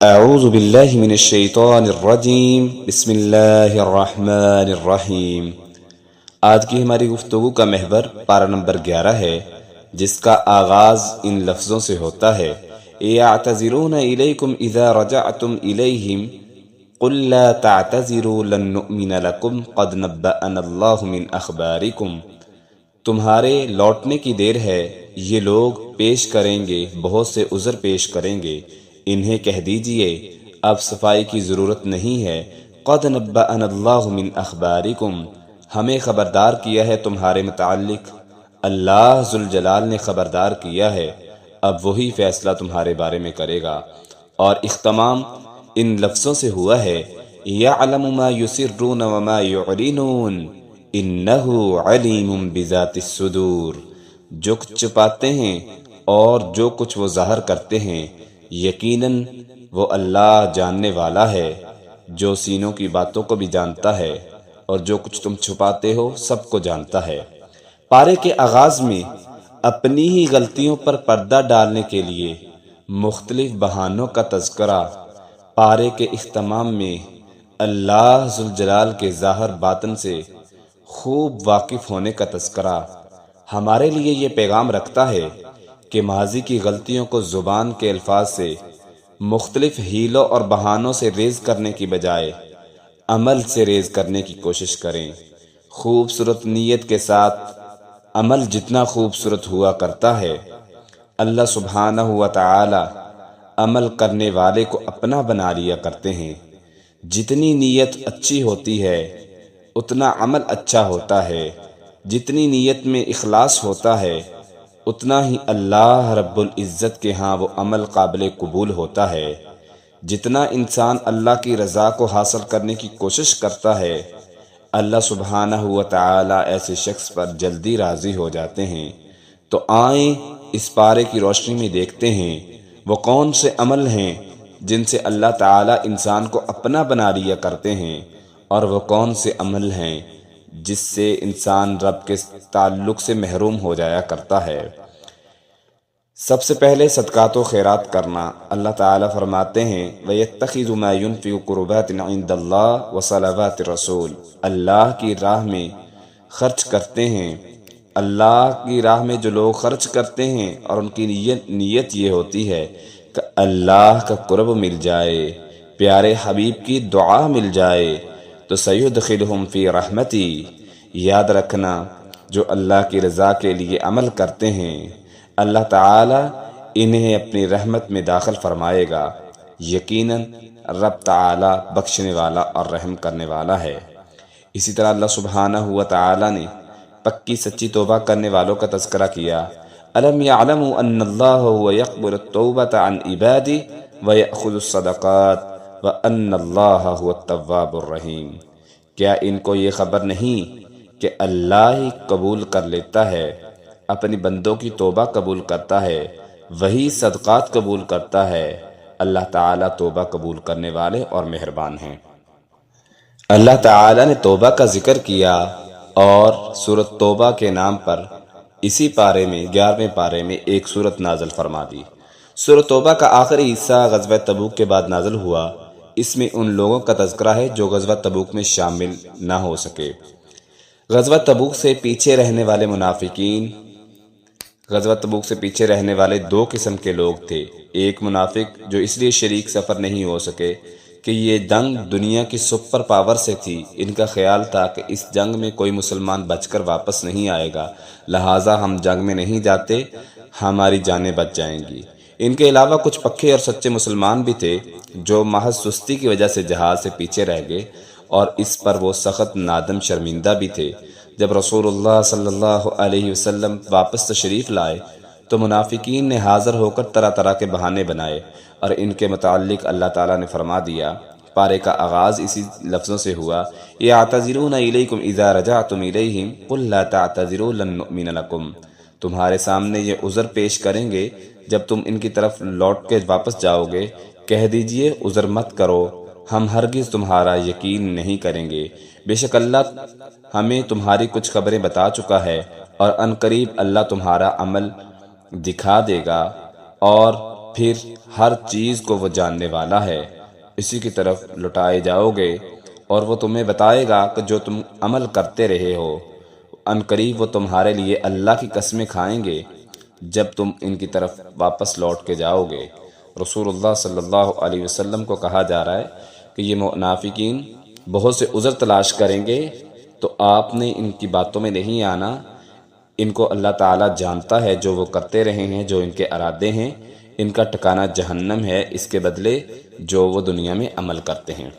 اعوذ باللہ من الشیطان الرجیم بسم اللہ الرحمن الرحیم۔ آج کی ہماری گفتگو کا محور پارہ نمبر 11 ہے، جس کا آغاز ان لفظوں سے ہوتا ہے: یعتذرون الیکم اذا رجعتم الیہم قل لا تعتذروا لن نؤمن لکم قد نبأنا اللہ من اخبارکم۔ تمہارے لوٹنے کی دیر ہے، یہ لوگ پیش کریں گے، بہت سے عذر پیش کریں گے، انہیں کہہ دیجئے اب صفائی کی ضرورت نہیں ہے۔ قد نبأنا اللہ من اخبارکم، ہمیں خبردار کیا ہے تمہارے متعلق، اللہ ذوالجلال نے خبردار کیا ہے، اب وہی فیصلہ تمہارے بارے میں کرے گا۔ اور اختتام ان لفظوں سے ہوا ہے: یعلم ما یسرون وما یعلنون انہ علیم بذات الصدور۔ جو کچھ چھپاتے ہیں اور جو کچھ وہ ظاہر کرتے ہیں، یقیناً وہ اللہ جاننے والا ہے، جو سینوں کی باتوں کو بھی جانتا ہے اور جو کچھ تم چھپاتے ہو سب کو جانتا ہے۔ پارے کے آغاز میں اپنی ہی غلطیوں پر پردہ ڈالنے کے لیے مختلف بہانوں کا تذکرہ، پارے کے اختتام میں اللہ ذوالجلال کے ظاہر باطن سے خوب واقف ہونے کا تذکرہ، ہمارے لیے یہ پیغام رکھتا ہے کہ ماضی کی غلطیوں کو زبان کے الفاظ سے مختلف حیلوں اور بہانوں سے ریز کرنے کی بجائے عمل سے ریز کرنے کی کوشش کریں۔ خوبصورت نیت کے ساتھ عمل جتنا خوبصورت ہوا کرتا ہے، اللہ سبحانہ و تعالی عمل کرنے والے کو اپنا بنا لیا کرتے ہیں۔ جتنی نیت اچھی ہوتی ہے اتنا عمل اچھا ہوتا ہے، جتنی نیت میں اخلاص ہوتا ہے اتنا ہی اللہ رب العزت کے ہاں وہ عمل قابل قبول ہوتا ہے۔ جتنا انسان اللہ کی رضا کو حاصل کرنے کی کوشش کرتا ہے، اللہ سبحانہ و تعالی ایسے شخص پر جلدی راضی ہو جاتے ہیں۔ تو آئیں اس پارے کی روشنی میں دیکھتے ہیں وہ کون سے عمل ہیں جن سے اللہ تعالی انسان کو اپنا بنا لیا کرتے ہیں، اور وہ کون سے عمل ہیں جس سے انسان رب کے تعلق سے محروم ہو جایا کرتا ہے۔ سب سے پہلے صدقات و خیرات کرنا۔ اللہ تعالیٰ فرماتے ہیں: وَيَتَّخِذُ مَا يُنْفِقُ قُرُبَاتٍ عِنْدَ اللَّهِ وَصَلَوَاتِ الرَّسُولِ۔ اللہ کی راہ میں خرچ کرتے ہیں، اللہ کی راہ میں جو لوگ خرچ کرتے ہیں اور ان کی نیت یہ ہوتی ہے کہ اللہ کا قرب مل جائے، پیارے حبیب کی دعا مل جائے، تو سَيُدْخِلُهُمْ فِي رَحْمَتِهِ۔ یاد رکھنا، جو اللہ کی رضا کے لیے عمل کرتے ہیں اللہ تعالی انہیں اپنی رحمت میں داخل فرمائے گا۔ یقیناً رب تعالی بخشنے والا اور رحم کرنے والا ہے۔ اسی طرح اللہ سبحانہ و تعالی نے پکی سچی توبہ کرنے والوں کا تذکرہ کیا: الم یعلموا ان اللہ هو یقبل التوبۃ عن عبادہ ویأخذ الصدقات وان اللہ هو التواب الرحیم۔ کیا ان کو یہ خبر نہیں کہ اللہ ہی قبول کر لیتا ہے، اپنی بندوں کی توبہ قبول کرتا ہے، وہی صدقات قبول کرتا ہے، اللہ تعالیٰ توبہ قبول کرنے والے اور مہربان ہیں۔ اللہ تعالیٰ نے توبہ کا ذکر کیا اور سورۃ توبہ کے نام پر اسی پارے میں 11ویں پارے میں ایک سورت نازل فرما دی۔ سورۃ توبہ کا آخری حصہ غزوہ تبوک کے بعد نازل ہوا۔ اس میں ان لوگوں کا تذکرہ ہے جو غزوہ تبوک میں شامل نہ ہو سکے۔ غزوہ تبوک سے پیچھے رہنے والے منافقین، غزوہ تبوک سے پیچھے رہنے والے دو قسم کے لوگ تھے۔ ایک منافق جو اس لیے شریک سفر نہیں ہو سکے کہ یہ جنگ دنیا کی سپر پاور سے تھی، ان کا خیال تھا کہ اس جنگ میں کوئی مسلمان بچ کر واپس نہیں آئے گا، لہٰذا ہم جنگ میں نہیں جاتے، ہماری جانیں بچ جائیں گی۔ ان کے علاوہ کچھ پکے اور سچے مسلمان بھی تھے جو محض سستی کی وجہ سے جہاد سے پیچھے رہ گئے، اور اس پر وہ سخت نادم شرمندہ بھی تھے۔ جب رسول اللہ صلی اللہ علیہ وسلم واپس تشریف لائے تو منافقین نے حاضر ہو کر طرح طرح کے بہانے بنائے، اور ان کے متعلق اللہ تعالیٰ نے فرما دیا۔ پارے کا آغاز اسی لفظوں سے ہوا: یعتذرون الیکم اذا رجعتم الیہم قل لا تعتذروا لن نؤمن لکم۔ تمہارے سامنے یہ عذر پیش کریں گے جب تم ان کی طرف لوٹ کے واپس جاؤ گے، کہہ دیجئے عذر مت کرو، ہم ہرگز تمہارا یقین نہیں کریں گے۔ بے شک اللہ ہمیں تمہاری کچھ خبریں بتا چکا ہے، اور عنقریب اللہ تمہارا عمل دکھا دے گا، اور پھر ہر چیز کو وہ جاننے والا ہے، اسی کی طرف لوٹائے جاؤ گے، اور وہ تمہیں بتائے گا کہ جو تم عمل کرتے رہے ہو۔ ان قریب وہ تمہارے لیے اللہ کی قسمیں کھائیں گے جب تم ان کی طرف واپس لوٹ کے جاؤ گے۔ رسول اللہ صلی اللہ علیہ وسلم کو کہا جا رہا ہے کہ یہ منافقین بہت سے عذر تلاش کریں گے، تو آپ نے ان کی باتوں میں نہیں آنا۔ ان کو اللہ تعالیٰ جانتا ہے جو وہ کرتے رہے ہیں، جو ان کے ارادے ہیں۔ ان کا ٹھکانہ جہنم ہے، اس کے بدلے جو وہ دنیا میں عمل کرتے ہیں۔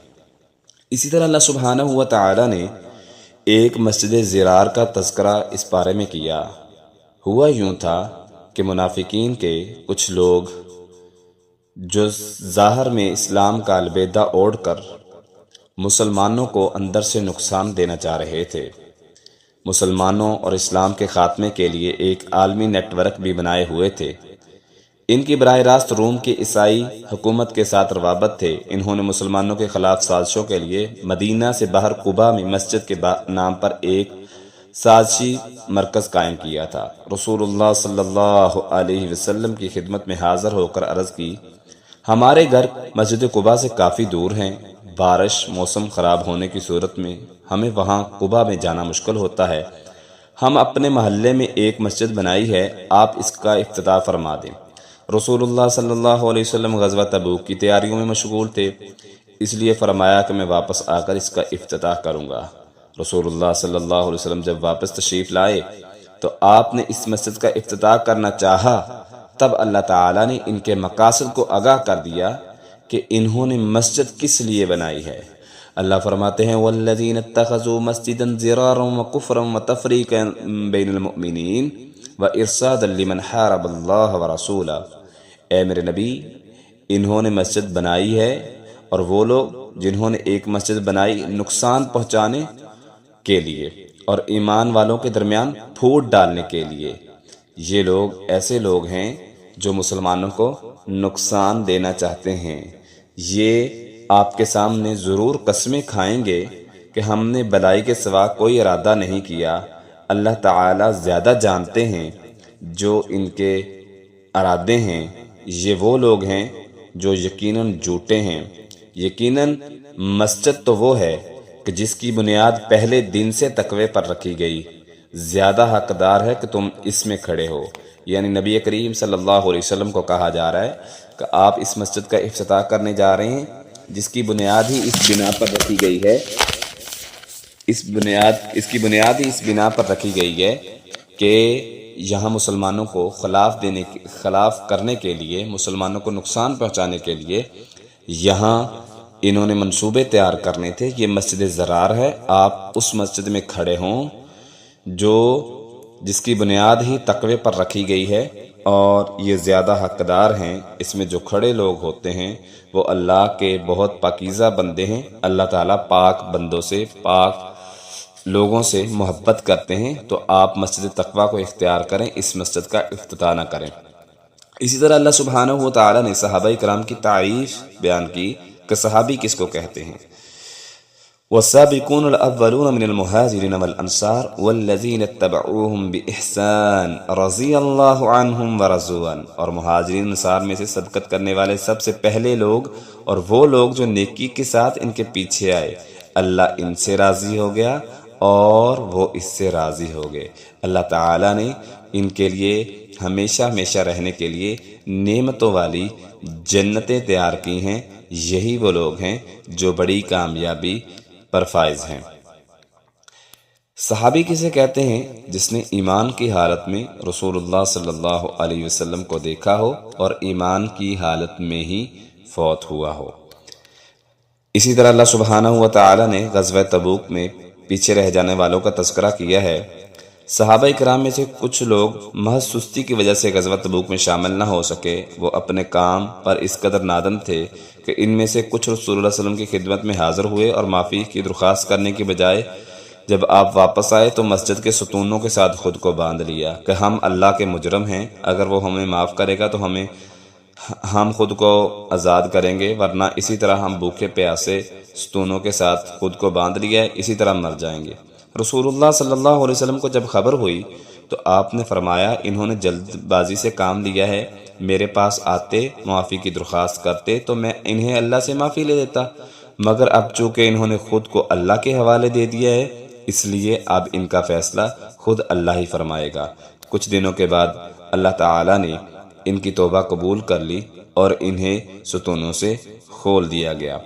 اسی طرح اللہ سبحانہ و تعالیٰ نے ایک مسجد زرار کا تذکرہ اس بارے میں کیا۔ ہوا یوں تھا کہ منافقین کے کچھ لوگ جو ظاہر میں اسلام کا البیدہ اوڑھ کر مسلمانوں کو اندر سے نقصان دینا چاہ رہے تھے، مسلمانوں اور اسلام کے خاتمے کے لیے ایک عالمی نیٹ ورک بھی بنائے ہوئے تھے۔ ان کی براہ راست روم کی عیسائی حکومت کے ساتھ روابط تھے۔ انہوں نے مسلمانوں کے خلاف سازشوں کے لیے مدینہ سے باہر قباء میں مسجد کے نام پر ایک سازشی مرکز قائم کیا تھا۔ رسول اللہ صلی اللہ علیہ وسلم کی خدمت میں حاضر ہو کر عرض کی، ہمارے گھر مسجد قباء سے کافی دور ہیں، بارش موسم خراب ہونے کی صورت میں ہمیں وہاں قباء میں جانا مشکل ہوتا ہے۔ ہم اپنے محلے میں ایک مسجد بنائی ہے، آپ اس کا افتتاح فرما دیں۔ رسول اللہ صلی اللہ علیہ وسلم غزوہ تبوک کی تیاریوں میں مشغول تھے، اس لیے فرمایا کہ میں واپس آ کر اس کا افتتاح کروں گا۔ رسول اللہ صلی اللہ علیہ وسلم جب واپس تشریف لائے تو آپ نے اس مسجد کا افتتاح کرنا چاہا، تب اللہ تعالیٰ نے ان کے مقاصد کو آگاہ کر دیا کہ انہوں نے مسجد کس لیے بنائی ہے۔ اللہ فرماتے ہیں وَالَّذِينَ اتَّخَذُوا مَسْجِدًا ضِرَارًا وَكُفْرًا وَتَفْرِيقًا بَيْنَ الْمُؤْمِنِينَ وَإِرْصَادًا لِمَنْ حَارَبَ اللَّهَ وَرَسُولَهُ۔ اے میرے نبی، انہوں نے مسجد بنائی ہے، اور وہ لوگ جنہوں نے ایک مسجد بنائی نقصان پہنچانے کے لیے اور ایمان والوں کے درمیان پھوٹ ڈالنے کے لیے، یہ لوگ ایسے لوگ ہیں جو مسلمانوں کو نقصان دینا چاہتے ہیں۔ یہ آپ کے سامنے ضرور قسمیں کھائیں گے کہ ہم نے بلائی کے سوا کوئی ارادہ نہیں کیا۔ اللہ تعالیٰ زیادہ جانتے ہیں جو ان کے ارادے ہیں۔ یہ وہ لوگ ہیں جو یقیناً جھوٹے ہیں۔ یقیناً مسجد تو وہ ہے کہ جس کی بنیاد پہلے دن سے تقوی پر رکھی گئی، زیادہ حقدار ہے کہ تم اس میں کھڑے ہو۔ یعنی نبی کریم صلی اللہ علیہ وسلم کو کہا جا رہا ہے کہ آپ اس مسجد کا افتتاح کرنے جا رہے ہیں جس کی بنیاد ہی اس بنا پر رکھی گئی ہے، اس کی بنیاد ہی اس بنا پر رکھی گئی ہے کہ یہاں مسلمانوں کو خلاف کرنے کے لیے، مسلمانوں کو نقصان پہنچانے کے لیے یہاں انہوں نے منصوبے تیار کرنے تھے۔ یہ مسجد زرار ہے، آپ اس مسجد میں کھڑے ہوں جس کی بنیاد ہی تقوی پر رکھی گئی ہے، اور یہ زیادہ حقدار ہیں۔ اس میں جو کھڑے لوگ ہوتے ہیں وہ اللہ کے بہت پاکیزہ بندے ہیں۔ اللہ تعالیٰ پاک بندوں سے، پاک لوگوں سے محبت کرتے ہیں، تو آپ مسجد تقوی کو اختیار کریں، اس مسجد کا افتتاح نہ کریں۔ اسی طرح اللہ سبحانہ و تعالیٰ نے صحابہ کرام کی تعریف بیان کی کہ صحابی کس کو کہتے ہیں۔ وَالسَّابِقُونَ الْأَوَّلُونَ مِنَ الْمُهَاجِرِينَ وَالْأَنصَارِ وَالَّذِينَ اتَّبَعُوهُمْ بِإِحْسَانٍ رَضِيَ اللَّهُ عَنْهُمْ وَرَضُوا عَنْهُ۔ اور مہاجرین انصار میں سے سبقت کرنے والے سب سے پہلے لوگ اور وہ لوگ جو نیکی کے ساتھ ان کے پیچھے آئے، اللہ ان سے راضی ہو گیا اور وہ اس سے راضی ہو گئے۔ اللہ تعالیٰ نے ان کے لیے ہمیشہ ہمیشہ رہنے کے لیے نعمتوں والی جنتیں تیار کی ہیں۔ یہی وہ لوگ ہیں جو بڑی کامیابی پر فائز ہیں۔ صحابی کسے کہتے ہیں؟ جس نے ایمان کی حالت میں رسول اللہ صلی اللہ علیہ وسلم کو دیکھا ہو اور ایمان کی حالت میں ہی فوت ہوا ہو۔ اسی طرح اللہ سبحانہ و تعالیٰ نے غزوہ تبوک میں پیچھے رہ جانے والوں کا تذکرہ کیا ہے۔ صحابہ کرام میں سے کچھ لوگ محض سستی کی وجہ سے غزوہ تبوک میں شامل نہ ہو سکے۔ وہ اپنے کام پر اس قدر نادم تھے کہ ان میں سے کچھ رسول اللہ صلی اللہ علیہ وسلم کی خدمت میں حاضر ہوئے اور معافی کی درخواست کرنے کی بجائے جب آپ واپس آئے تو مسجد کے ستونوں کے ساتھ خود کو باندھ لیا کہ ہم اللہ کے مجرم ہیں، اگر وہ ہمیں معاف کرے گا تو ہم خود کو آزاد کریں گے، ورنہ اسی طرح ہم بھوکے پیاسے ستونوں کے ساتھ خود کو باندھ لیا ہے، اسی طرح مر جائیں گے۔ رسول اللہ صلی اللہ علیہ وسلم کو جب خبر ہوئی تو آپ نے فرمایا انہوں نے جلد بازی سے کام لیا ہے، میرے پاس آتے، معافی کی درخواست کرتے تو میں انہیں اللہ سے معافی لے دیتا، مگر اب چونکہ انہوں نے خود کو اللہ کے حوالے دے دیا ہے، اس لیے اب ان کا فیصلہ خود اللہ ہی فرمائے گا۔ کچھ دنوں کے بعد اللہ تعالیٰ نے ان کی توبہ قبول کر لی اور انہیں ستونوں سے کھول دیا گیا۔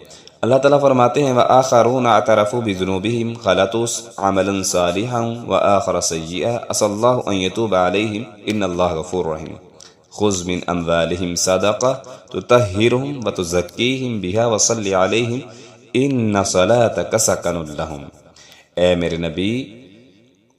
اللہ تعالیٰ فرماتے ہیں وَآخَرُونَ اعْتَرَفُوا بِذُنُوبِهِمْ خَلَطُوا عَمَلًا صَالِحًا وَآخَرَ سَيِّئًا عَسَى اللَّهُ أَن يَتُوبَ عَلَيْهِمْ إِنَّ اللَّهَ غَفُورٌ رَحِيمٌ خُذْ مِنْ أَمْوَالِهِمْ صَدَقَةً تُطَهِّرُهُمْ وَتُزَكِّيهِمْ بِهَا وَصَلِّ عَلَيْهِمْ إِنَّ صَلَاتَكَ سَكَنٌ لَهُمْ۔ اے میرے نبی،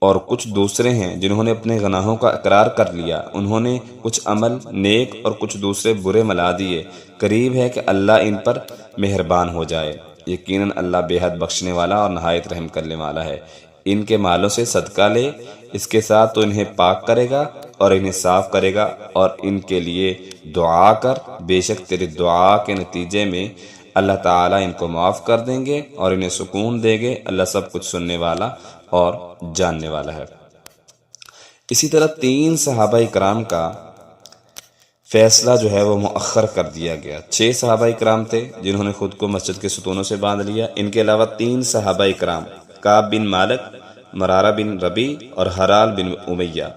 اور کچھ دوسرے ہیں جنہوں نے اپنے گناہوں کا اقرار کر لیا، انہوں نے کچھ عمل نیک اور کچھ دوسرے برے ملا دیے، قریب ہے کہ اللہ ان پر مہربان ہو جائے، یقیناً اللہ بے حد بخشنے والا اور نہایت رحم کرنے والا ہے۔ ان کے مالوں سے صدقہ لے، اس کے ساتھ تو انہیں پاک کرے گا اور انہیں صاف کرے گا، اور ان کے لیے دعا کر، بے شک تیری دعا کے نتیجے میں اللہ تعالیٰ ان کو معاف کر دیں گے اور انہیں سکون دے گے، اللہ سب کچھ سننے والا اور جاننے والا ہے۔ اسی طرح 3 صحابہ اکرام کا فیصلہ جو ہے وہ مؤخر کر دیا گیا۔ 6 صحابہ اکرام تھے جنہوں نے خود کو مسجد کے ستونوں سے باندھ لیا، ان کے علاوہ 3 صحابہ اکرام کعب بن مالک، مرارہ بن ربیع اور حرال بن امیہ،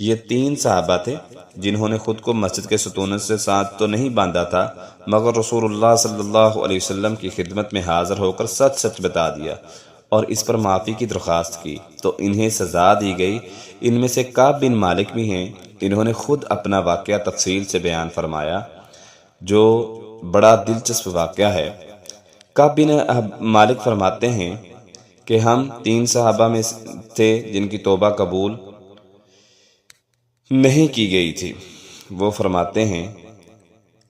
یہ 3 صحابہ تھے جنہوں نے خود کو مسجد کے ستونوں سے ساتھ تو نہیں باندھا تھا، مگر رسول اللہ صلی اللہ علیہ وسلم کی خدمت میں حاضر ہو کر سچ سچ بتا دیا اور اس پر معافی کی درخواست کی تو انہیں سزا دی گئی۔ ان میں سے کعب بن مالک بھی ہیں، انہوں نے خود اپنا واقعہ تفصیل سے بیان فرمایا جو بڑا دلچسپ واقعہ ہے۔ کعب بن مالک فرماتے ہیں کہ ہم 3 صحابہ میں تھے جن کی توبہ قبول نہیں کی گئی تھی۔ وہ فرماتے ہیں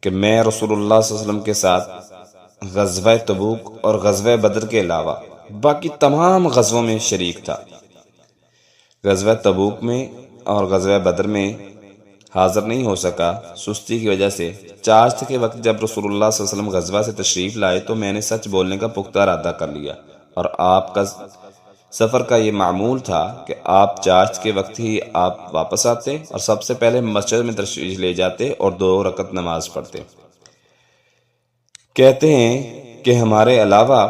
کہ میں رسول اللہ صلی اللہ علیہ وسلم کے ساتھ غزوہ تبوک اور غزوہ بدر کے علاوہ باقی تمام غزووں میں شریک تھا۔ غزوہ تبوک میں اور غزوہ بدر میں حاضر نہیں ہو سکا سستی کی وجہ سے۔ چاشت کے وقت جب رسول اللہ صلی اللہ علیہ وسلم غزوہ سے تشریف لائے تو میں نے سچ بولنے کا پختہ ارادہ کر لیا، اور آپ کا سفر کا یہ معمول تھا کہ آپ چاشت کے وقت ہی آپ واپس آتے اور سب سے پہلے مسجد میں تشریف لے جاتے اور 2 رکعت نماز پڑھتے۔ کہتے ہیں کہ ہمارے علاوہ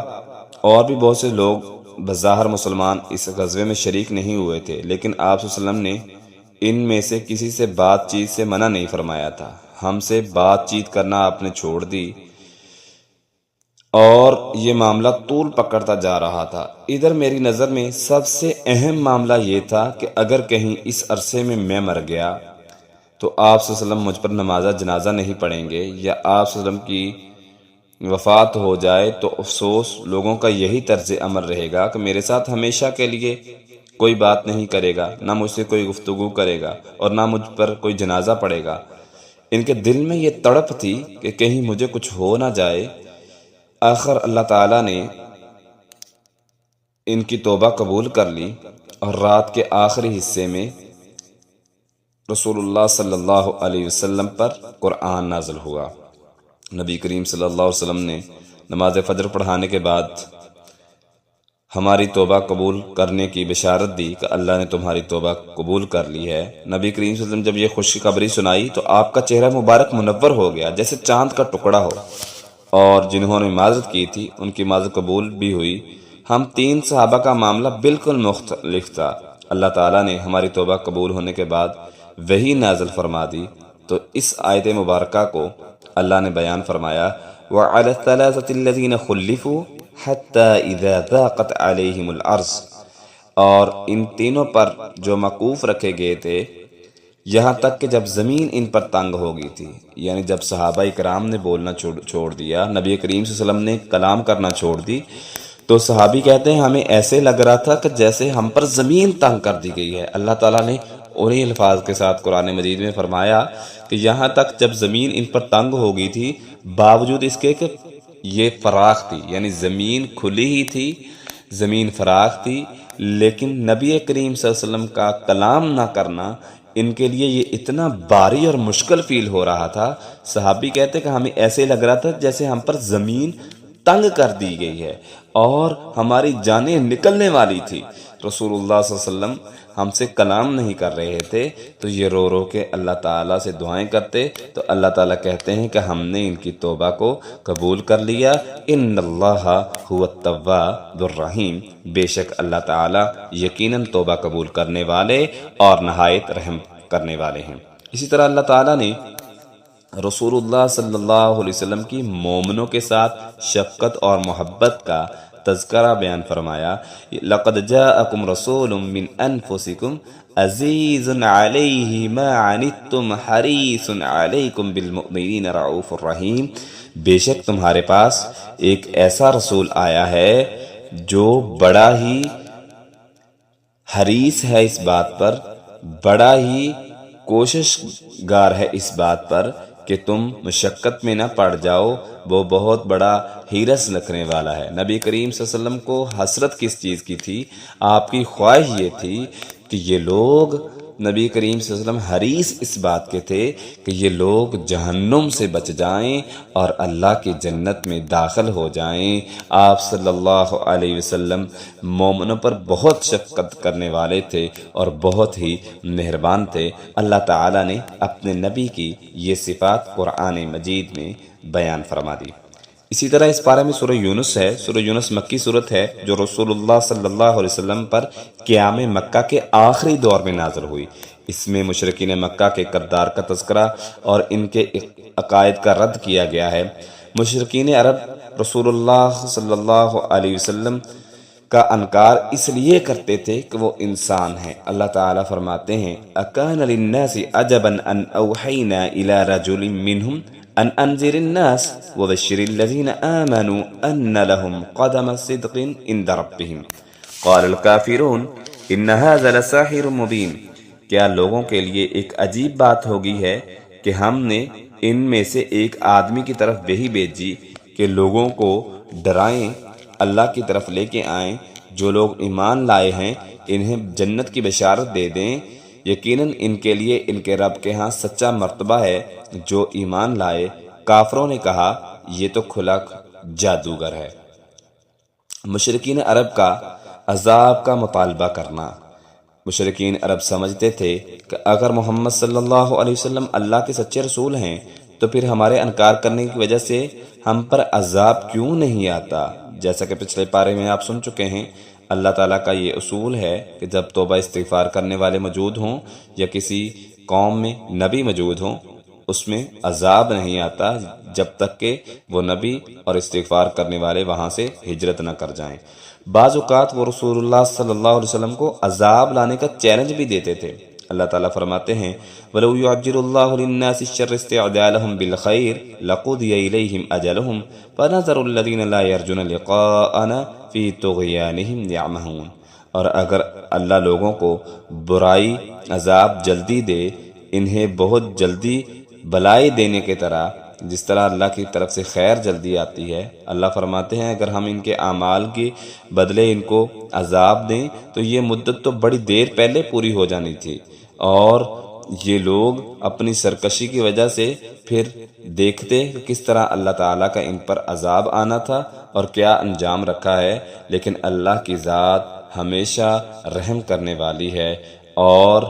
اور بھی بہت سے لوگ بظاہر مسلمان اس غزوے میں شریک نہیں ہوئے تھے، لیکن آپ صلی اللہ علیہ وسلم نے ان میں سے کسی سے بات چیت سے منع نہیں فرمایا تھا۔ ہم سے بات چیت کرنا آپ نے چھوڑ دی اور یہ معاملہ طول پکڑتا جا رہا تھا۔ ادھر میری نظر میں سب سے اہم معاملہ یہ تھا کہ اگر کہیں اس عرصے میں میں مر گیا تو آپ صلی اللہ علیہ وسلم مجھ پر نماز جنازہ نہیں پڑھیں گے، یا آپ صلی اللہ علیہ وسلم کی وفات ہو جائے تو افسوس لوگوں کا یہی طرز عمل رہے گا کہ میرے ساتھ ہمیشہ کے لیے کوئی بات نہیں کرے گا، نہ مجھ سے کوئی گفتگو کرے گا اور نہ مجھ پر کوئی جنازہ پڑھے گا۔ ان کے دل میں یہ تڑپ تھی کہ کہیں مجھے کچھ ہو نہ جائے۔ آخر اللہ تعالیٰ نے ان کی توبہ قبول کر لی اور رات کے آخری حصے میں رسول اللہ صلی اللہ علیہ وسلم پر قرآن نازل ہوا۔ نبی کریم صلی اللہ علیہ وسلم نے نماز فجر پڑھانے کے بعد ہماری توبہ قبول کرنے کی بشارت دی کہ اللہ نے تمہاری توبہ قبول کر لی ہے۔ نبی کریم صلی اللہ علیہ وسلم جب یہ خوشخبری سنائی تو آپ کا چہرہ مبارک منور ہو گیا جیسے چاند کا ٹکڑا ہو، اور جنہوں نے معذرت کی تھی ان کی معذرت قبول بھی ہوئی۔ ہم 3 صحابہ کا معاملہ بالکل مختلف تھا۔ اللہ تعالیٰ نے ہماری توبہ قبول ہونے کے بعد وحی نازل فرما دی تو اس آیت مبارکہ کو اللہ نے بیان فرمایا وَعَلَى الثَّلَاثَةِ الَّذِينَ خُلِّفُوا حَتَّى إِذَا ضَاقَتْ عَلَيْهِمُ الْأَرْضُ، اور ان تینوں پر جو موقوف رکھے گئے تھے یہاں تک کہ جب زمین ان پر تنگ ہو گئی تھی، یعنی جب صحابہ کرام نے بولنا چھوڑ دیا، نبی کریم صلی اللہ علیہ وسلم نے کلام کرنا چھوڑ دی، تو صحابی کہتے ہیں ہمیں ایسے لگ رہا تھا کہ جیسے ہم پر زمین تنگ کر دی گئی ہے۔ اللہ تعالیٰ نے انہی الفاظ کے ساتھ قرآن مجید میں فرمایا کہ یہاں تک جب زمین ان پر تنگ ہو گئی تھی، باوجود اس کے کہ یہ فراخ تھی، یعنی زمین کھلی ہی تھی، زمین فراخ تھی، لیکن نبی کریم صلی اللہ علیہ وسلم کا کلام نہ کرنا ان کے لیے یہ اتنا بھاری اور مشکل فیل ہو رہا تھا۔ صحابی کہتے کہ ہمیں ایسے لگ رہا تھا جیسے ہم پر زمین تنگ کر دی گئی ہے اور ہماری جانیں نکلنے والی تھی۔ رسول اللہ صلی اللہ علیہ وسلم ہم سے کلام نہیں کر رہے تھے تو یہ رو رو کے اللہ تعالیٰ سے دعائیں کرتے، تو اللہ تعالیٰ کہتے ہیں کہ ہم نے ان کی توبہ کو قبول کر لیا۔ ان اللہ هو التواب الرحیم، بے شک اللہ تعالیٰ یقیناً توبہ قبول کرنے والے اور نہایت رحم کرنے والے ہیں۔ اسی طرح اللہ تعالیٰ نے رسول اللہ صلی اللہ علیہ وسلم کی مومنوں کے ساتھ شفقت اور محبت کا تذکرہ بیان فرمایا۔ لقد جاءکم رسول من انفسکم عزیز علیہ ما عنتم حریص علیکم بالمؤمنین رعوف الرحیم، بے شک تمہارے پاس ایک ایسا رسول آیا ہے جو بڑا ہی حریص ہے اس بات پر، بڑا ہی کوشش گار ہے اس بات پر کہ تم مشقت میں نہ پڑ جاؤ، وہ بہت بڑا حرص رکھنے والا ہے۔ نبی کریم صلی اللہ علیہ وسلم کو حسرت کس چیز کی تھی؟ آپ کی خواہش یہ تھی کہ یہ لوگ، نبی کریم صلی اللہ علیہ وسلم حریص اس بات کے تھے کہ یہ لوگ جہنم سے بچ جائیں اور اللہ کی جنت میں داخل ہو جائیں۔ آپ صلی اللہ علیہ وسلم مومنوں پر بہت شفقت کرنے والے تھے اور بہت ہی مہربان تھے۔ اللہ تعالیٰ نے اپنے نبی کی یہ صفات قرآن مجید میں بیان فرما دی۔ اسی طرح اس بارے میں سورہ یونس ہے۔ سورہ یونس مکی صورت ہے جو رسول اللہ صلی اللہ علیہ وسلم پر قیام مکہ کے آخری دور میں نازل ہوئی۔ اس میں مشرکین مکہ کے کردار کا تذکرہ اور ان کے عقائد کا رد کیا گیا ہے۔ مشرکین عرب رسول اللہ صلی اللہ علیہ وسلم کا انکار اس لیے کرتے تھے کہ وہ انسان ہیں۔ اللہ تعالیٰ فرماتے ہیں اَكَانَ لِلنَّاسِ عَجَبًا أَنْ أَوْحَيْنَا إِلَى رَجُلٍ مِّنْهُمْ أَنْ أَنذِرِ النَّاسَ وَبَشِّرِ الَّذِينَ آمَنُوا أَنَّ لَهُمْ قَدَمَ صِدْقٍ عِنْدَ رَبِّهِمْ قَالَ الْكَافِرُونَ إِنَّ هَذَا لَسَاحِرٌ مُبِينٌ، کیا لوگوں کے لیے ایک عجیب بات ہوگی ہے کہ ہم نے ان میں سے ایک آدمی کی طرف وحی بھیجی کہ لوگوں کو ڈرائیں، اللہ کی طرف لے کے آئیں، جو لوگ ایمان لائے ہیں انہیں جنت کی بشارت دے دیں، یقیناً ان کے لیے ان کے رب کے ہاں سچا مرتبہ ہے جو ایمان لائے۔ کافروں نے کہا یہ تو کھلا جادوگر ہے۔ مشرکین عرب کا عذاب کا مطالبہ کرنا۔ مشرکین عرب سمجھتے تھے کہ اگر محمد صلی اللہ علیہ وسلم اللہ کے سچے رسول ہیں تو پھر ہمارے انکار کرنے کی وجہ سے ہم پر عذاب کیوں نہیں آتا؟ جیسا کہ پچھلے پارے میں آپ سن چکے ہیں، اللہ تعالیٰ کا یہ اصول ہے کہ جب توبہ استغفار کرنے والے موجود ہوں یا کسی قوم میں نبی موجود ہوں، اس میں عذاب نہیں آتا جب تک کہ وہ نبی اور استغفار کرنے والے وہاں سے ہجرت نہ کر جائیں۔ بعض اوقات وہ رسول اللہ صلی اللہ علیہ وسلم کو عذاب لانے کا چیلنج بھی دیتے تھے۔ اللہ تعالیٰ فرماتے ہیں وَلَوْ يُعَجِّلُ اللَّهُ لِلنَّاسِ الشَّرَّ اسْتِعْجَالَهُم بِالْخَيْرِ لَقُضِيَ إِلَيْهِمْ أَجَلُهُمْ فَنَذَرُ الَّذِينَ لَا يَرْجُونَ لِقَاءَنَا فِي طُغْيَانِهِمْ يَعْمَهُونَ، اور اگر اللہ لوگوں کو برائی عذاب جلدی دے، انہیں بہت جلدی بلائی دینے کی طرح، جس طرح اللہ کی طرف سے خیر جلدی آتی ہے، اللہ فرماتے ہیں اگر ہم ان کے اعمال کے بدلے ان کو عذاب دیں تو یہ مدت تو بڑی دیر پہلے پوری ہو جانی تھی، اور یہ لوگ اپنی سرکشی کی وجہ سے پھر دیکھتے کہ کس طرح اللہ تعالیٰ کا ان پر عذاب آنا تھا اور کیا انجام رکھا ہے۔ لیکن اللہ کی ذات ہمیشہ رحم کرنے والی ہے اور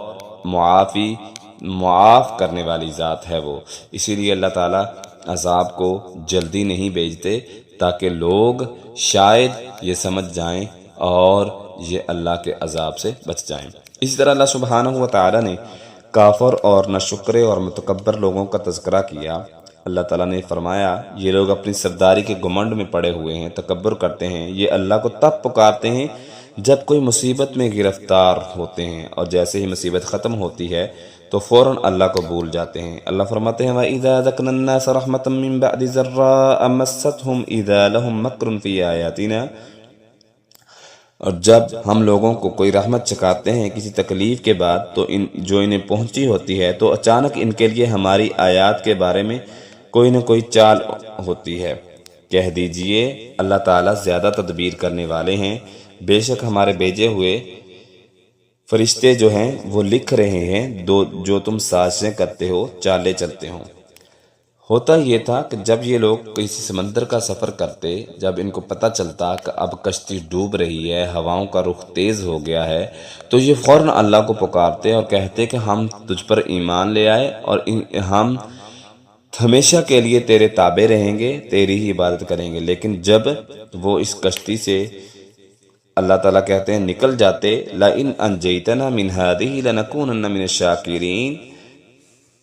معاف کرنے والی ذات ہے وہ، اسی لیے اللہ تعالیٰ عذاب کو جلدی نہیں بھیجتے تاکہ لوگ شاید یہ سمجھ جائیں اور یہ اللہ کے عذاب سے بچ جائیں۔ اسی طرح اللہ سبحانہ و تعالیٰ نے کافر اور ناشکرے اور متکبر لوگوں کا تذکرہ کیا۔ اللہ تعالیٰ نے فرمایا یہ لوگ اپنی سرداری کے گھمنڈ میں پڑے ہوئے ہیں، تکبر کرتے ہیں، یہ اللہ کو تب پکارتے ہیں جب کوئی مصیبت میں گرفتار ہوتے ہیں، اور جیسے ہی مصیبت ختم ہوتی ہے تو فوراً اللہ کو بھول جاتے ہیں۔ اللہ فرماتے ہیں وَإِذَا ذَقْنَا النَّاسَ رَحْمَةً مِّن بَعْدِ ضَرَّاءَ مَسَّتْهُمْ إِذَا لَهُمْ مَكْرٌ فِي آيَاتِنَا، اور جب ہم لوگوں کو کوئی رحمت چکھاتے ہیں کسی تکلیف کے بعد تو جو انہیں پہنچی ہوتی ہے تو اچانک ان کے لیے ہماری آیات کے بارے میں کوئی نہ کوئی چال ہوتی ہے۔ کہہ دیجئے اللہ تعالیٰ زیادہ تدبیر کرنے والے ہیں، بے شک ہمارے بھیجے ہوئے فرشتے جو ہیں وہ لکھ رہے ہیں جو تم سازشیں کرتے ہو، چالیں چلتے ہو۔ ہوتا یہ تھا کہ جب یہ لوگ کسی سمندر کا سفر کرتے، جب ان کو پتہ چلتا کہ اب کشتی ڈوب رہی ہے، ہواؤں کا رخ تیز ہو گیا ہے، تو یہ فوراً اللہ کو پکارتے اور کہتے کہ ہم تجھ پر ایمان لے آئے اور ہم ہمیشہ کے لیے تیرے تابع رہیں گے، تیری ہی عبادت کریں گے۔ لیکن جب وہ اس کشتی سے، اللہ تعالیٰ کہتے ہیں، نکل جاتے، لَإِنْ أَنْجَيْتَنَا مِنْ هَٰذِهِ لَنَكُونَنَّ مِنَ الشَّاكِرِينَ،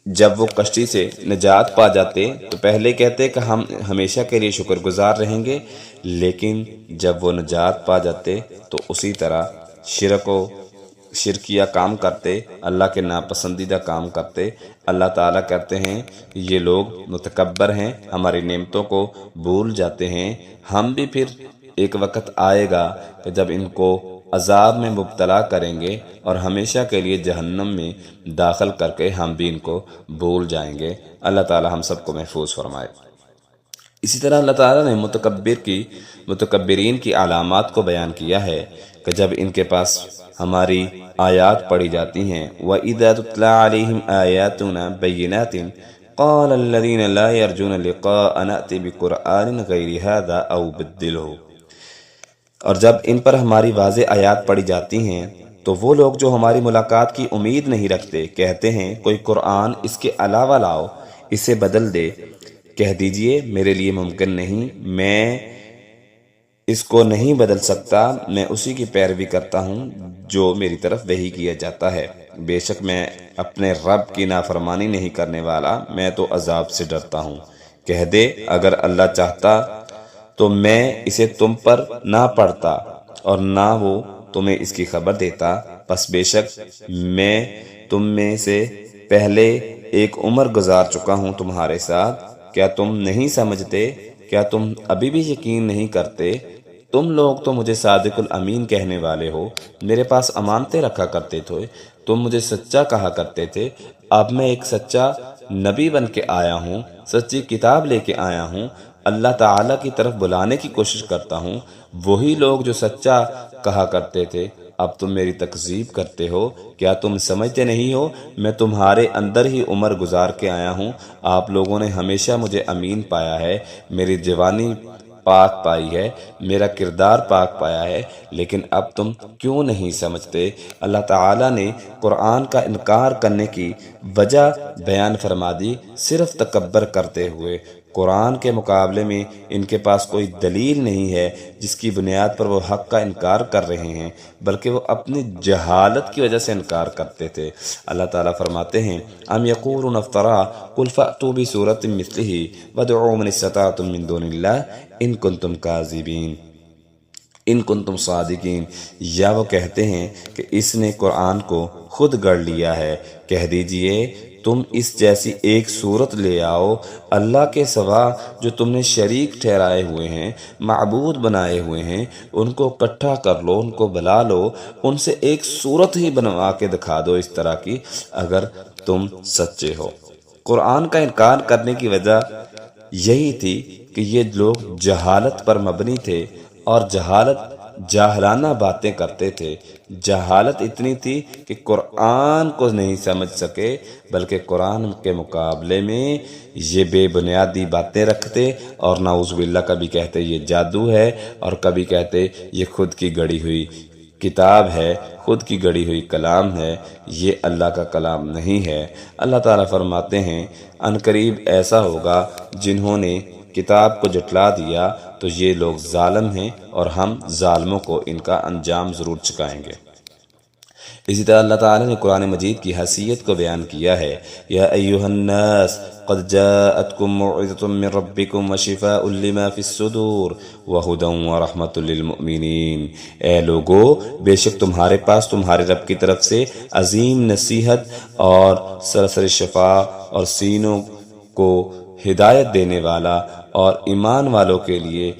جب وہ کشتی سے نجات پا جاتے تو پہلے کہتے کہ ہم ہمیشہ کے لیے شکر گزار رہیں گے، لیکن جب وہ نجات پا جاتے تو اسی طرح شرکیہ کام کرتے، اللہ کے ناپسندیدہ کام کرتے۔ اللہ تعالیٰ کہتے ہیں یہ لوگ متکبر ہیں، ہماری نعمتوں کو بھول جاتے ہیں۔ ہم بھی پھر ایک وقت آئے گا کہ جب ان کو عذاب میں مبتلا کریں گے اور ہمیشہ کے لیے جہنم میں داخل کر کے ہم بھی ان کو بھول جائیں گے۔ اللہ تعالیٰ ہم سب کو محفوظ فرمائے۔ اسی طرح اللہ تعالیٰ نے متکبرین کی علامات کو بیان کیا ہے کہ جب ان کے پاس ہماری آیات پڑھی جاتی ہیں، وَإِذَا تُتْلَىٰ عَلَيْهِمْ آيَاتُنَا بَيِّنَاتٍ قَالَ الَّذِينَ لَا يَرْجُونَ لِقَاءَنَا ائْتِ بِقُرْآنٍ غَيْرِ هَٰذَا أَوْ بَدِّلْهُ، اور جب ان پر ہماری واضح آیات پڑھی جاتی ہیں تو وہ لوگ جو ہماری ملاقات کی امید نہیں رکھتے کہتے ہیں کوئی قرآن اس کے علاوہ لاؤ، اسے بدل دے۔ کہہ دیجئے میرے لیے ممکن نہیں، میں اس کو نہیں بدل سکتا، میں اسی کی پیروی کرتا ہوں جو میری طرف وحی کیا جاتا ہے۔ بے شک میں اپنے رب کی نافرمانی نہیں کرنے والا، میں تو عذاب سے ڈرتا ہوں۔ کہہ دے اگر اللہ چاہتا تو میں اسے تم پر نہ پڑھتا اور نہ وہ تمہیں اس کی خبر دیتا، پس بے شک میں تم میں سے پہلے ایک عمر گزار چکا ہوں تمہارے ساتھ۔ کیا تم نہیں سمجھتے؟ کیا تم ابھی بھی یقین نہیں کرتے؟ تم لوگ تو مجھے صادق الامین کہنے والے ہو، میرے پاس امانتیں رکھا کرتے تھے، تم مجھے سچا کہا کرتے تھے۔ اب میں ایک سچا نبی بن کے آیا ہوں، سچی کتاب لے کے آیا ہوں، اللہ تعالیٰ کی طرف بلانے کی کوشش کرتا ہوں۔ وہی لوگ جو سچا کہا کرتے تھے اب تم میری تکذیب کرتے ہو۔ کیا تم سمجھتے نہیں ہو میں تمہارے اندر ہی عمر گزار کے آیا ہوں؟ آپ لوگوں نے ہمیشہ مجھے امین پایا ہے، میری جوانی پاک پائی ہے، میرا کردار پاک پایا ہے، لیکن اب تم کیوں نہیں سمجھتے؟ اللہ تعالیٰ نے قرآن کا انکار کرنے کی وجہ بیان فرما دی، صرف تکبر کرتے ہوئے۔ قرآن کے مقابلے میں ان کے پاس کوئی دلیل نہیں ہے جس کی بنیاد پر وہ حق کا انکار کر رہے ہیں، بلکہ وہ اپنی جہالت کی وجہ سے انکار کرتے تھے۔ اللہ تعالیٰ فرماتے ہیں ام یقولون افترا قل فأتوا بسورۃ مثلہ وادعوا من استطعتم من دون اللہ ان کنتم کاذبین ان کنتم صادقین، یا وہ کہتے ہیں کہ اس نے قرآن کو خود گڑھ لیا ہے۔ کہہ دیجئے تم اس جیسی ایک صورت لے آؤ اللہ کے سوا جو تم نے شریک ٹھہرائے ہوئے ہیں، معبود بنائے ہوئے ہیں، ان کو اکٹھا کر لو، ان کو بلا لو، ان سے ایک صورت ہی بنوا کے دکھا دو اس طرح کی، اگر تم سچے ہو۔ قرآن کا انکار کرنے کی وجہ یہی تھی کہ یہ لوگ جہالت پر مبنی تھے اور جاہلانہ باتیں کرتے تھے۔ جہالت اتنی تھی کہ قرآن کو نہیں سمجھ سکے، بلکہ قرآن کے مقابلے میں یہ بے بنیادی باتیں رکھتے اور نعوذ باللہ کبھی کہتے یہ جادو ہے اور کبھی کہتے یہ خود کی گڑھی ہوئی کتاب ہے، خود کی گڑھی ہوئی کلام ہے، یہ اللہ کا کلام نہیں ہے۔ اللہ تعالیٰ فرماتے ہیں عنقریب ایسا ہوگا جنہوں نے کتاب کو جھٹلا دیا تو یہ لوگ ظالم ہیں اور ہم ظالموں کو ان کا انجام ضرور چکائیں گے۔ اسی طرح اللہ تعالیٰ نے قرآن مجید کی حیثیت کو بیان کیا ہے، یا ایھا الناس قد جاءتکم موعظۃ من ربکم وشفاء لما فی الصدور وہدی ورحمۃ للمؤمنین، اے لوگو بے شک تمہارے پاس تمہارے رب کی طرف سے عظیم نصیحت اور سرسر شفا اور سینوں کو ہدایت دینے والا اور ایمان والوں کے لیے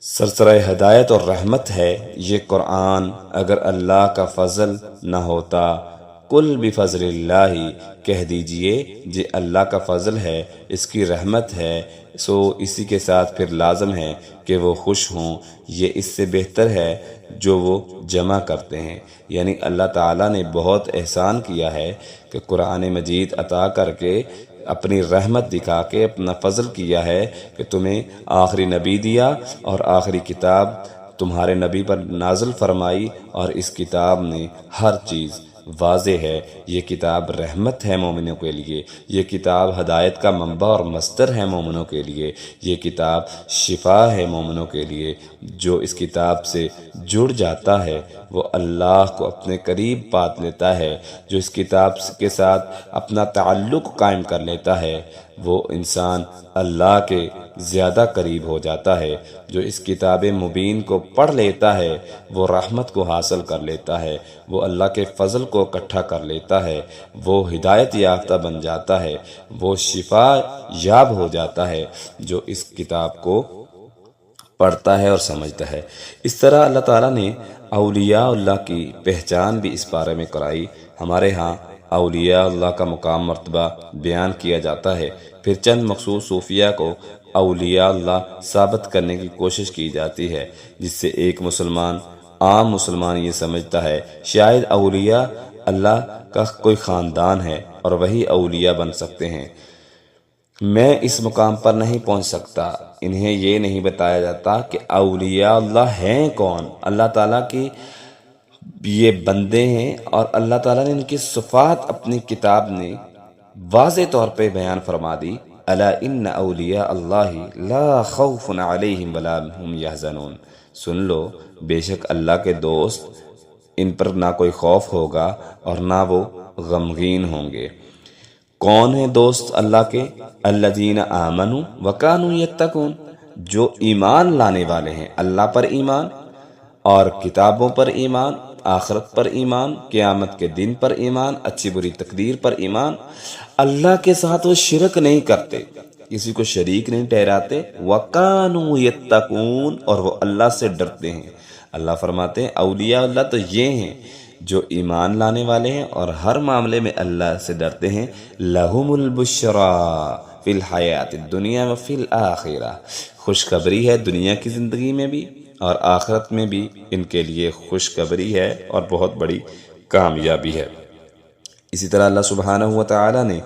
سرسرۂ ہدایت اور رحمت ہے یہ قرآن، اگر اللہ کا فضل نہ ہوتا۔ قل بفضل اللہ، کہہ دیجئے یہ اللہ کا فضل ہے، اس کی رحمت ہے، سو اسی کے ساتھ پھر لازم ہے کہ وہ خوش ہوں، یہ اس سے بہتر ہے جو وہ جمع کرتے ہیں۔ یعنی اللہ تعالیٰ نے بہت احسان کیا ہے کہ قرآن مجید عطا کر کے اپنی رحمت دکھا کے اپنا فضل کیا ہے کہ تمہیں آخری نبی دیا اور آخری کتاب تمہارے نبی پر نازل فرمائی، اور اس کتاب نے ہر چیز واضح ہے۔ یہ کتاب رحمت ہے مومنوں کے لیے، یہ کتاب ہدایت کا منبع اور مصدر ہے مومنوں کے لیے، یہ کتاب شفا ہے مومنوں کے لیے۔ جو اس کتاب سے جڑ جاتا ہے وہ اللہ کو اپنے قریب پا لیتا ہے، جو اس کتاب کے ساتھ اپنا تعلق قائم کر لیتا ہے وہ انسان اللہ کے زیادہ قریب ہو جاتا ہے۔ جو اس کتاب مبین کو پڑھ لیتا ہے وہ رحمت کو حاصل کر لیتا ہے، وہ اللہ کے فضل کو اکٹھا کر لیتا ہے، وہ ہدایت یافتہ بن جاتا ہے، وہ شفا یاب ہو جاتا ہے جو اس کتاب کو پڑھتا ہے اور سمجھتا ہے۔ اس طرح اللہ تعالیٰ نے اولیاء اللہ کی پہچان بھی اس بارے میں کرائی۔ ہمارے ہاں اولیاء اللہ کا مقام مرتبہ بیان کیا جاتا ہے، پھر چند مخصوص صوفیہ کو اولیاء اللہ ثابت کرنے کی کوشش کی جاتی ہے، جس سے ایک عام مسلمان یہ سمجھتا ہے شاید اولیاء اللہ کا کوئی خاندان ہے اور وہی اولیاء بن سکتے ہیں۔ میں اس مقام پر نہیں پہنچ سکتا، انہیں یہ نہیں بتایا جاتا کہ اولیاء اللہ ہیں کون۔ اللہ تعالیٰ کی یہ بندے ہیں اور اللہ تعالیٰ نے ان کی صفات اپنی کتاب نے واضح طور پہ بیان فرما دی۔ الا ان اولیاء اللہ لا خوف علیہم ولا هم یحزنون، سن لو بے شک اللہ کے دوست ان پر نہ کوئی خوف ہوگا اور نہ وہ غمگین ہوں گے۔ کون ہیں دوست اللہ کے؟ الذین آمنوا وکانوا یتقون، جو ایمان لانے والے ہیں، اللہ پر ایمان اور کتابوں پر ایمان، آخرت پر ایمان، قیامت کے دن پر ایمان، اچھی بری تقدیر پر ایمان، اللہ کے ساتھ وہ شرک نہیں کرتے، کسی کو شریک نہیں ٹھہراتے، وَقَانُوا يَتَّقُونَ، اور وہ اللہ سے ڈرتے ہیں۔ اللہ فرماتے ہیں اولیاء اللہ تو یہ ہیں جو ایمان لانے والے ہیں اور ہر معاملے میں اللہ سے ڈرتے ہیں۔ لَهُمُ الْبُشْرَى فِي الْحَيَاةِ الدُّنْيَا وَفِي الْآخِرَةِ، خوشخبری ہے دنیا کی زندگی میں بھی اور آخرت میں بھی ان کے لیے خوشخبری ہے اور بہت بڑی کامیابی ہے۔ اسی طرح اللہ سبحانہ و تعالی نے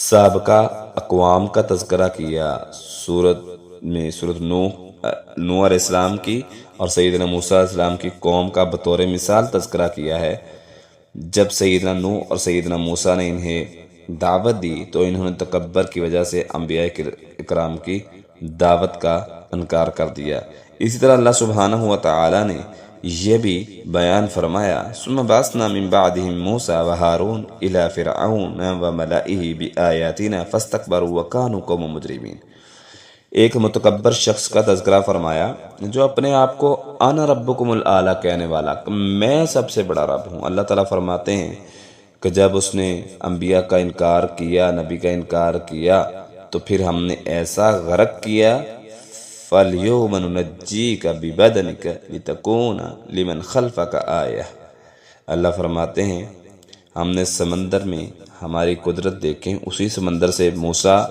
سابقہ اقوام کا تذکرہ کیا سورۃ نوح علیہ السلام کی اور سیدنا موسیٰ علیہ السلام کی قوم کا بطور مثال تذکرہ کیا ہے۔ جب سیدنا نوح اور سیدنا موسیٰ نے انہیں دعوت دی تو انہوں نے تکبر کی وجہ سے انبیاء اکرام کی دعوت کا انکار کر دیا۔ اسی طرح اللہ سبحانہ و تعالی نے یہ بھی بیان فرمایا ثم بعثنا من بعدهم موسى وهارون الى فرعون وملئه بآياتنا فاستكبروا وكانوا قوما مجرمين۔ ایک متکبر شخص کا تذکرہ فرمایا جو اپنے آپ کو انا ربکم الاعلی کہنے والا، میں سب سے بڑا رب ہوں۔ اللہ تعالیٰ فرماتے ہیں کہ جب اس نے انبیاء کا انکار کیا، نبی کا انکار کیا، تو پھر ہم نے ایسا غرق کیا فَالْيَوْمَ نُنَجِّيكَ بِبَدَنِكَ لِتَكُونَ لِمَنْ خَلْفَكَ آیَةً۔ اللہ فرماتے ہیں ہم نے سمندر میں ہماری قدرت دیکھیں، اسی سمندر سے موسیٰ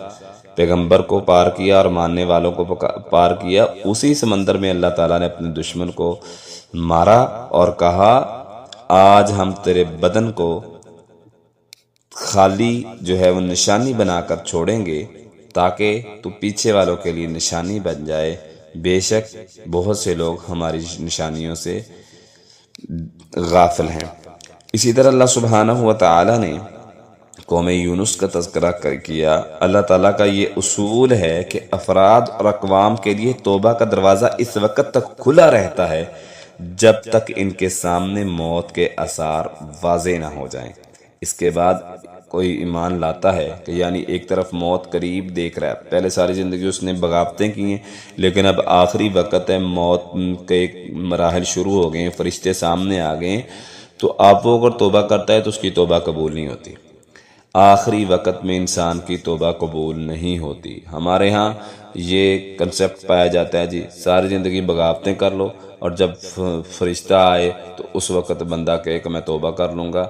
پیغمبر کو پار کیا اور ماننے والوں کو پار کیا۔ اسی سمندر میں اللہ تعالیٰ نے اپنے دشمن کو مارا اور کہا آج ہم تیرے بدن کو خالی جو ہے وہ نشانی بنا کر چھوڑیں گے تاکہ تو پیچھے والوں کے لیے نشانی بن جائے۔ بے شک بہت سے لوگ ہماری نشانیوں سے غافل ہیں۔ اسی طرح اللہ سبحانہ و تعالی نے قوم یونس کا تذکرہ کیا۔ اللہ تعالیٰ کا یہ اصول ہے کہ افراد اور اقوام کے لیے توبہ کا دروازہ اس وقت تک کھلا رہتا ہے جب تک ان کے سامنے موت کے آثار واضح نہ ہو جائیں۔ اس کے بعد کوئی ایمان لاتا ہے کہ یعنی ایک طرف موت قریب دیکھ رہا ہے، پہلے ساری زندگی اس نے بغاوتیں کی ہیں لیکن اب آخری وقت ہے، موت کے مراحل شروع ہو گئے ہیں، فرشتے سامنے آ گئے ہیں، تو اب وہ اگر توبہ کرتا ہے تو اس کی توبہ قبول نہیں ہوتی۔ آخری وقت میں انسان کی توبہ قبول نہیں ہوتی۔ ہمارے ہاں یہ کنسیپٹ پایا جاتا ہے جی ساری زندگی بغاوتیں کر لو اور جب فرشتہ آئے تو اس وقت بندہ کہے کہ میں توبہ کر لوں گا،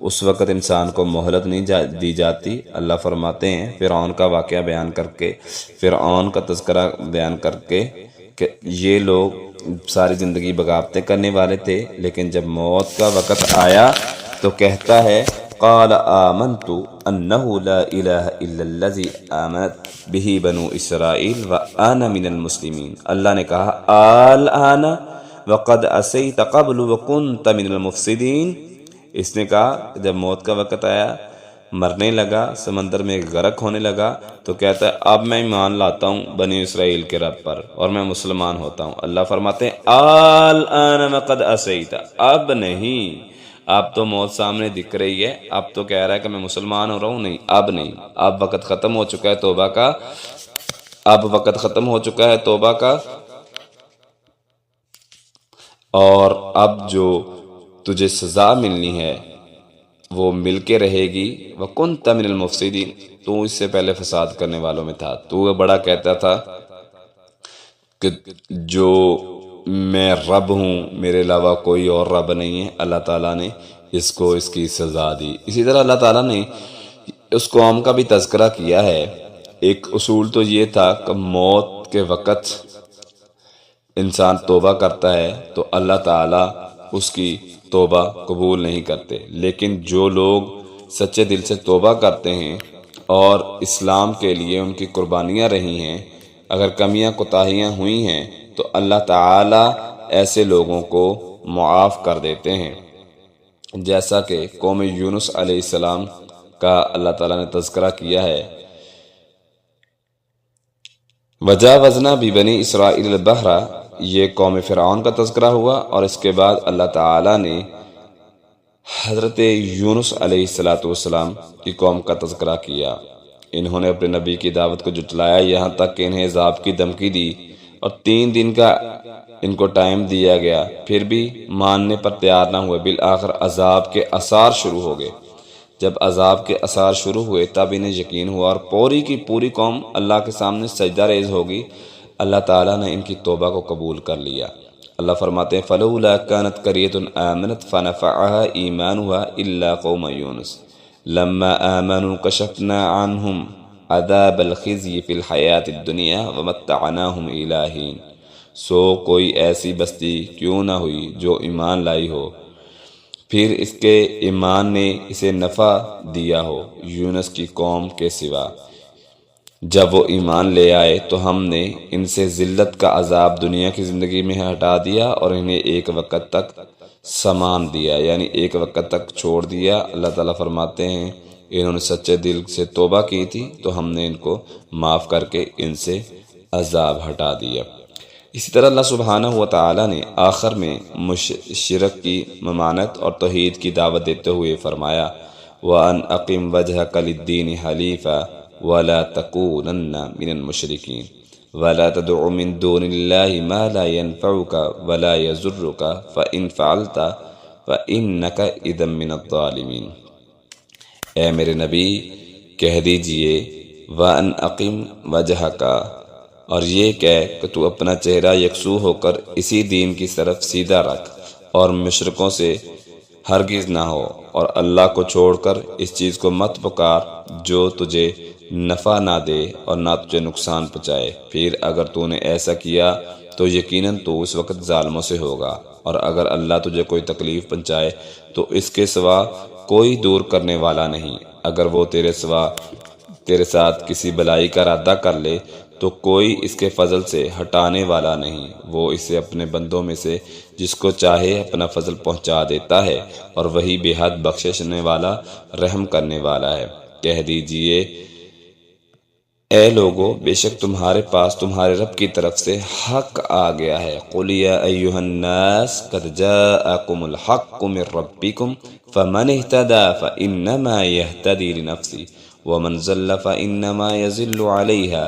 اس وقت انسان کو مہلت نہیں دی جاتی۔ اللہ فرماتے ہیں فرعون کا واقعہ بیان کر کے، فرعون کا تذکرہ بیان کر کے کہ یہ لوگ ساری زندگی بغاوتیں کرنے والے تھے لیکن جب موت کا وقت آیا تو کہتا ہے فقال آمنت أنه لا إله إلا الذي آمنت به بنو اسرائیل وأنا من المسلمین۔ اللہ نے کہا الآن وقد عصیت قبل وكنت من المفسدین۔ اس نے کہا جب موت کا وقت آیا، مرنے لگا، سمندر میں غرق ہونے لگا، تو کہتا ہے اب میں ایمان لاتا ہوں بنی اسرائیل کے رب پر اور میں مسلمان ہوتا ہوں۔ اللہ فرماتے ہیں الآن وقد عصیت، اب نہیں، اب تو موت سامنے دکھ رہی ہے، اب تو کہہ رہا ہے کہ میں مسلمان ہو رہا ہوں، نہیں اب نہیں، اب وقت ختم ہو چکا ہے توبہ کا، اب وقت ختم ہو چکا ہے توبہ کا، اور اب جو تجھے سزا ملنی ہے وہ مل کے رہے گی۔ وَكُنْتَ مِنَ الْمُفْسِدِينَ، تو اس سے پہلے فساد کرنے والوں میں تھا، تو بڑا کہتا تھا کہ جو میں رب ہوں، میرے علاوہ کوئی اور رب نہیں ہے۔ اللہ تعالیٰ نے اس کو اس کی سزا دی۔ اسی طرح اللہ تعالیٰ نے اس قوم کا بھی تذکرہ کیا ہے۔ ایک اصول تو یہ تھا کہ موت کے وقت انسان توبہ کرتا ہے تو اللہ تعالیٰ اس کی توبہ قبول نہیں کرتے، لیکن جو لوگ سچے دل سے توبہ کرتے ہیں اور اسلام کے لیے ان کی قربانیاں رہی ہیں، اگر کمیاں کوتاہیاں ہوئی ہیں تو اللہ تعالیٰ ایسے لوگوں کو معاف کر دیتے ہیں، جیسا کہ قوم یونس علیہ السلام کا اللہ تعالیٰ نے تذکرہ کیا ہے۔ وجاوزنا ببنی اسرائیل البحر، یہ قوم فرعون کا تذکرہ ہوا، اور اس کے بعد اللہ تعالیٰ نے حضرت یونس علیہ السلام کی قوم کا تذکرہ کیا۔ انہوں نے اپنے نبی کی دعوت کو جھٹلایا، یہاں تک کہ انہیں عذاب کی دھمکی دی، اور 3 دن کا ان کو ٹائم دیا گیا، پھر بھی ماننے پر تیار نہ ہوئے۔ بالآخر عذاب کے آثار شروع ہو گئے۔ جب عذاب کے آثار شروع ہوئے تب انہیں یقین ہوا، اور پوری کی پوری قوم اللہ کے سامنے سجدہ ریز ہوگی۔ اللہ تعالیٰ نے ان کی توبہ کو قبول کر لیا۔ اللہ فرماتے ہیں فَلَوْلَا كَانَتْ قَرْيَةٌ آمَنَتْ فَنَفَعَهَا إِيمَانُهَا إِلَّا قَوْمَ يُونُسَ لَمَّا آمَنُوا كَشَفْنَا عَنْهُمْ عَذَابَ الْخِزْيِ فِي الْحَيَاةِ الدُّنْيَا وَمَتَّعْنَاهُمْ إِلَىٰ حِينٍ۔ سو کوئی ایسی بستی کیوں نہ ہوئی جو ایمان لائی ہو، پھر اس کے ایمان نے اسے نفع دیا ہو یونس کی قوم کے سوا۔ جب وہ ایمان لے آئے تو ہم نے ان سے ذلت کا عذاب دنیا کی زندگی میں ہٹا دیا اور انہیں ایک وقت تک سامان دیا، یعنی ایک وقت تک چھوڑ دیا۔ اللہ تعالیٰ فرماتے ہیں انہوں نے سچے دل سے توبہ کی تھی تو ہم نے ان کو معاف کر کے ان سے عذاب ہٹا دیا۔ اسی طرح اللہ سبحانہ و تعالیٰ نے آخر میں شرک کی ممانعت اور توحید کی دعوت دیتے ہوئے فرمایا وَأَنْ أَقِمْ وَجْهَكَ لِلدِّينِ حَنِيفًا وَلَا تَكُونَنَّ مِنَ الْمُشْرِكِينَ وَلَا تَدْعُ مِن دُونِ اللَّهِ مَا لَا يَنفَعُكَ وَلَا يَضُرُّكَ فَإِنْ فَعَلْتَ فَإِنَّكَ إِذًا مِنَ الظَّالِمِينَ۔ اے میرے نبی کہہ دیجئے وَأَنْ أَقِمْ وَجْهَكَ، اور یہ کہہ کہ تو اپنا چہرہ یکسو ہو کر اسی دین کی طرف سیدھا رکھ اور مشرکوں سے ہرگز نہ ہو، اور اللہ کو چھوڑ کر اس چیز کو مت پکار جو تجھے نفع نہ دے اور نہ تجھے نقصان پہنچائے۔ پھر اگر تو نے ایسا کیا تو یقیناً تو اس وقت ظالموں سے ہوگا، اور اگر اللہ تجھے کوئی تکلیف پہنچائے تو اس کے سوا کوئی دور کرنے والا نہیں۔ اگر وہ تیرے ساتھ کسی بلائی کا ارادہ کر لے تو کوئی اس کے فضل سے ہٹانے والا نہیں۔ وہ اسے اپنے بندوں میں سے جس کو چاہے اپنا فضل پہنچا دیتا ہے، اور وہی بے حد بخشنے والا رحم کرنے والا ہے۔ کہہ دیجئے اے لوگو بے شک تمہارے پاس تمہارے رب کی طرف سے حق آ گیا ہے۔ قُلْ يَا أَيُّهَا النَّاسُ قَدْ جَاءَكُمُ الْحَقُّ مِنْ رَبِّكُمْ فَمَنِ اهْتَدَىٰ فَإِنَّمَا يَهْتَدِي لِنَفْسِهِ وَمَنْ ضَلَّ فَإِنَّمَا يَضِلُّ عَلَيْهَا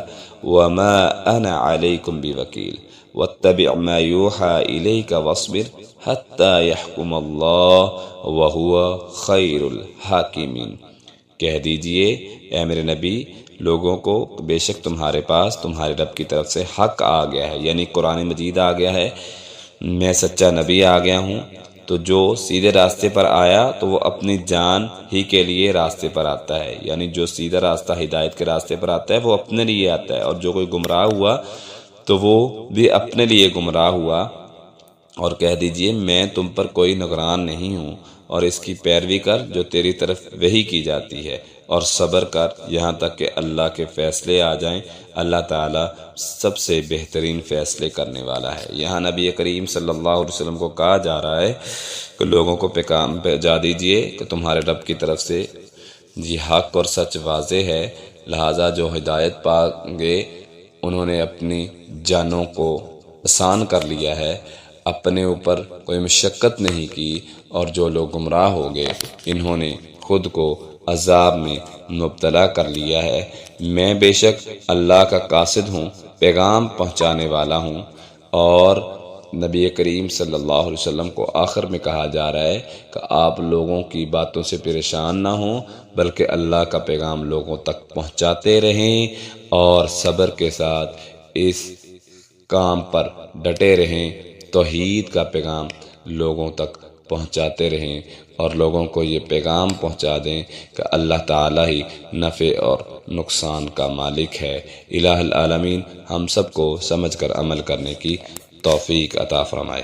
وَمَا أَنَا عَلَيْكُمْ بِوَكِيلٍ وَاتَّبِعْ مَا يُوحَىٰ إِلَيْكَ وَاصْبِرْ حَتَّىٰ يَحْكُمَ اللَّهُ وَهُوَ خَيْرُ الْحَاكِمِينَ۔ کہہ دیجئے اے میرے نبی لوگوں کو بے شک تمہارے پاس تمہارے رب کی طرف سے حق آ گیا ہے، یعنی قرآن مجید آ گیا ہے، میں سچا نبی آ گیا ہوں۔ تو جو سیدھے راستے پر آیا تو وہ اپنی جان ہی کے لیے راستے پر آتا ہے، یعنی جو سیدھا راستہ ہدایت کے راستے پر آتا ہے وہ اپنے لیے آتا ہے، اور جو کوئی گمراہ ہوا تو وہ بھی اپنے لیے گمراہ ہوا۔ اور کہہ دیجئے میں تم پر کوئی نگران نہیں ہوں، اور اس کی پیروی کر جو تیری طرف وحی کی جاتی ہے، اور صبر کر یہاں تک کہ اللہ کے فیصلے آ جائیں۔ اللہ تعالیٰ سب سے بہترین فیصلے کرنے والا ہے۔ یہاں نبی کریم صلی اللہ علیہ وسلم کو کہا جا رہا ہے کہ لوگوں کو پیغام بھیجا دیجئے کہ تمہارے رب کی طرف سے جی حق اور سچ واضح ہے، لہٰذا جو ہدایت پائیں گے انہوں نے اپنی جانوں کو آسان کر لیا ہے، اپنے اوپر کوئی مشقت نہیں کی، اور جو لوگ گمراہ ہو گئے انہوں نے خود کو عذاب میں مبتلا کر لیا ہے۔ میں بے شک اللہ کا قاصد ہوں، پیغام پہنچانے والا ہوں۔ اور نبی کریم صلی اللہ علیہ وسلم کو آخر میں کہا جا رہا ہے کہ آپ لوگوں کی باتوں سے پریشان نہ ہوں، بلکہ اللہ کا پیغام لوگوں تک پہنچاتے رہیں اور صبر کے ساتھ اس کام پر ڈٹے رہیں، توحید کا پیغام لوگوں تک پہنچاتے رہیں، اور لوگوں کو یہ پیغام پہنچا دیں کہ اللہ تعالیٰ ہی نفع اور نقصان کا مالک ہے۔ الہ العالمین ہم سب کو سمجھ کر عمل کرنے کی توفیق عطا فرمائے۔